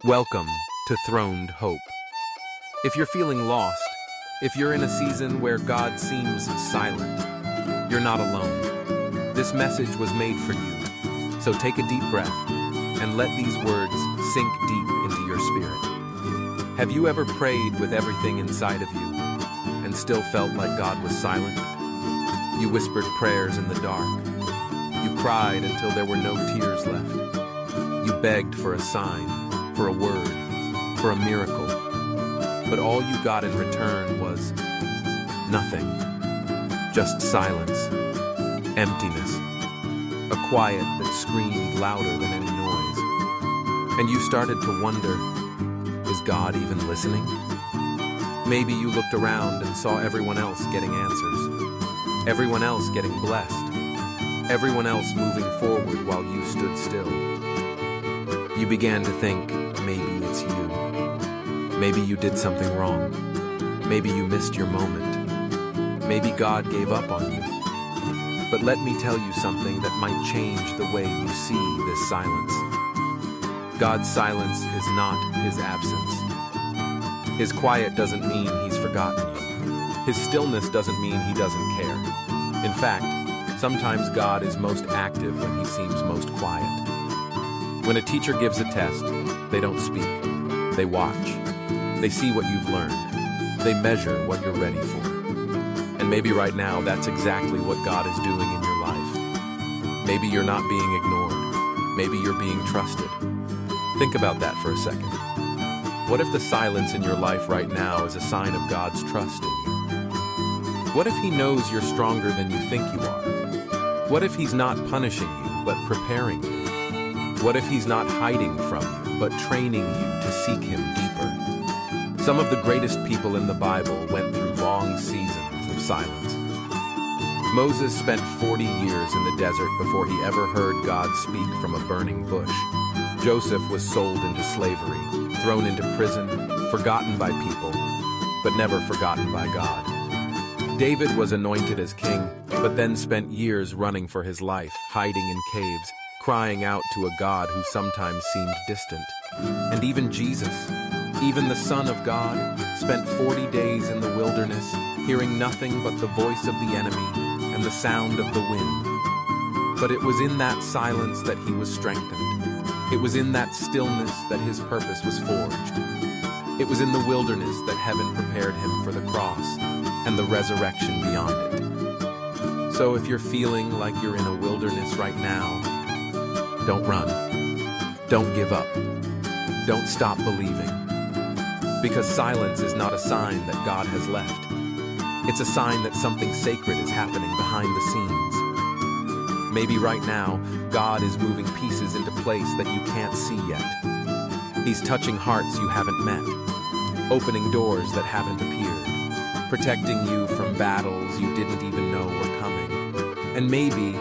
Welcome to Throned Hope. If you're feeling lost, if you're in a season where God seems silent, you're not alone. This message was made for you. So take a deep breath and let these words sink deep into your spirit. Have you ever prayed with everything inside of you and still felt like God was silent? You whispered prayers in the dark. You cried until there were no tears left. You begged for a sign, for a word, for a miracle. But all you got in return was nothing. Just silence, emptiness, a quiet that screamed louder than any noise. And you started to wonder, is God even listening? Maybe you looked around and saw everyone else getting answers, everyone else getting blessed, everyone else moving forward while you stood still. You began to think, maybe it's you. Maybe you did something wrong. Maybe you missed your moment. Maybe God gave up on you. But let me tell you something that might change the way you see this silence. God's silence is not his absence. His quiet doesn't mean he's forgotten you. His stillness doesn't mean he doesn't care. In fact, sometimes God is most active when he seems most quiet. When a teacher gives a test, they don't speak. They watch. They see what you've learned. They measure what you're ready for. And maybe right now, that's exactly what God is doing in your life. Maybe you're not being ignored. Maybe you're being trusted. Think about that for a second. What if the silence in your life right now is a sign of God's trust in you? What if he knows you're stronger than you think you are? What if he's not punishing you, but preparing you? What if he's not hiding from you, but training you to seek him deeper? Some of the greatest people in the Bible went through long seasons of silence. Moses spent 40 years in the desert before he ever heard God speak from a burning bush. Joseph was sold into slavery, thrown into prison, forgotten by people, but never forgotten by God. David was anointed as king, but then spent years running for his life, hiding in caves, crying out to a God who sometimes seemed distant. And even Jesus, even the Son of God, spent 40 days in the wilderness, hearing nothing but the voice of the enemy and the sound of the wind. But it was in that silence that he was strengthened. It was in that stillness that his purpose was forged. It was in the wilderness that heaven prepared him for the cross and the resurrection beyond it. So if you're feeling like you're in a wilderness right now, don't run. Don't give up. Don't stop believing. Because silence is not a sign that God has left. It's a sign that something sacred is happening behind the scenes. Maybe right now, God is moving pieces into place that you can't see yet. He's touching hearts you haven't met, opening doors that haven't appeared, protecting you from battles you didn't even know were coming. And maybe,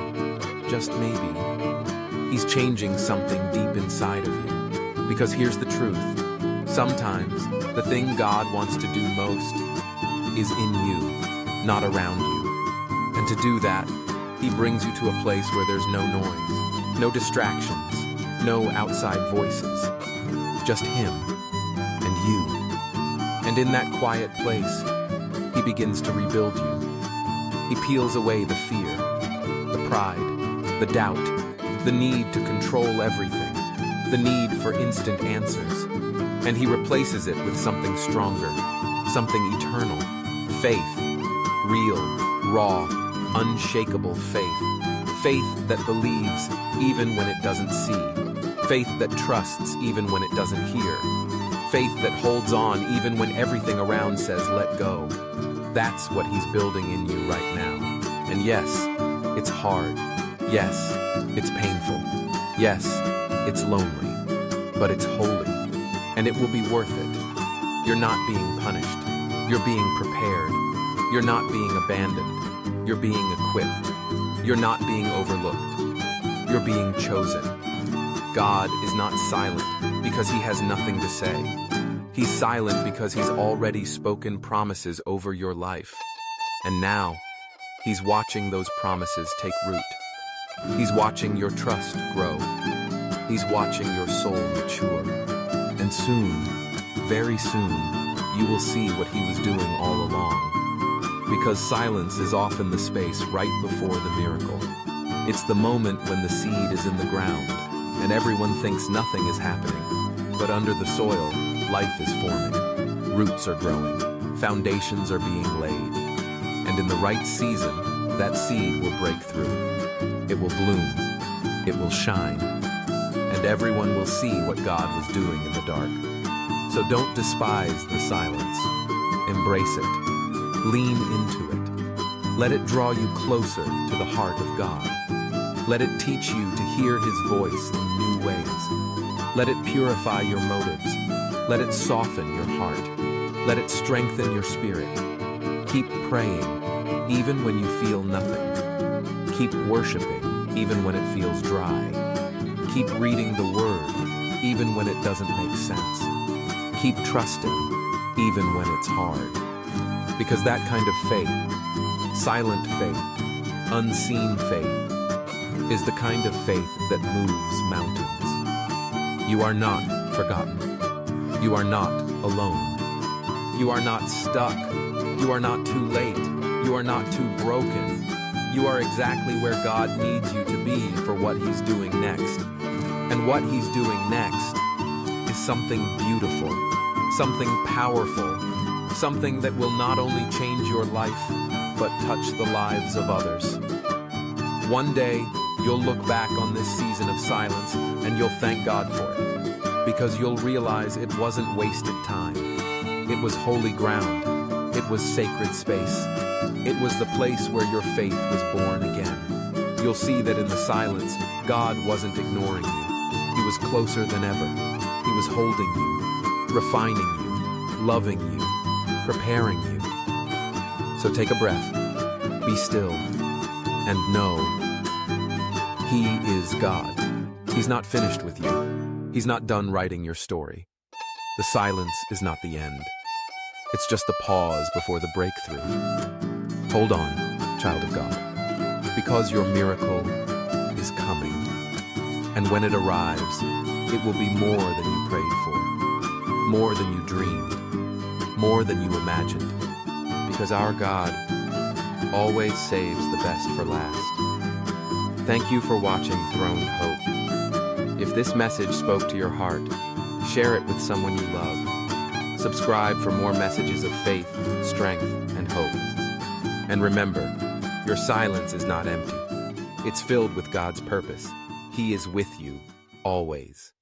just maybe, he's changing something deep inside of you. Because here's the truth. Sometimes the thing God wants to do most is in you, not around you. And to do that, he brings you to a place where there's no noise, no distractions, no outside voices. Just him and you. And in that quiet place, he begins to rebuild you. He peels away the fear, the pride, the doubt, the need to control everything, the need for instant answers. And he replaces it with something stronger, something eternal, faith, real, raw, unshakable faith. Faith that believes even when it doesn't see. Faith that trusts even when it doesn't hear. Faith that holds on even when everything around says let go. That's what he's building in you right now. And yes, it's hard. Yes, it's painful. Yes, it's lonely. But it's holy. And it will be worth it. You're not being punished. You're being prepared. You're not being abandoned. You're being equipped. You're not being overlooked. You're being chosen. God is not silent because he has nothing to say. He's silent because he's already spoken promises over your life. And now, he's watching those promises take root. He's watching your trust grow. He's watching your soul mature. And soon, very soon, you will see what he was doing all along. Because silence is often the space right before the miracle. It's the moment when the seed is in the ground, and everyone thinks nothing is happening. But under the soil, life is forming. Roots are growing. Foundations are being laid. And in the right season, that seed will break through. It will bloom. It will shine. And everyone will see what God was doing in the dark. So don't despise the silence. Embrace it. Lean into it. Let it draw you closer to the heart of God. Let it teach you to hear his voice in new ways. Let it purify your motives. Let it soften your heart. Let it strengthen your spirit. Keep praying, even when you feel nothing. Keep worshiping, even when it feels dry. Keep reading the Word, even when it doesn't make sense. Keep trusting, even when it's hard. Because that kind of faith, silent faith, unseen faith, is the kind of faith that moves mountains. You are not forgotten. You are not alone. You are not stuck. You are not too late. You are not too broken. You are exactly where God needs you to be for what he's doing next. And what he's doing next is something beautiful, something powerful, something that will not only change your life, but touch the lives of others. One day, you'll look back on this season of silence and you'll thank God for it, because you'll realize it wasn't wasted time. It was holy ground. It was sacred space. It was the place where your faith was born again. You'll see that in the silence, God wasn't ignoring you. He was closer than ever. He was holding you, refining you, loving you, preparing you. So take a breath, be still, and know he is God. He's not finished with you. He's not done writing your story. The silence is not the end. It's just the pause before the breakthrough. Hold on, child of God, because your miracle is coming. And when it arrives, it will be more than you prayed for, more than you dreamed, more than you imagined. Because our God always saves the best for last. Thank you for watching Throned Hope. If this message spoke to your heart, share it with someone you love. Subscribe for more messages of faith, strength, and hope. And remember, your silence is not empty. It's filled with God's purpose. He is with you, always.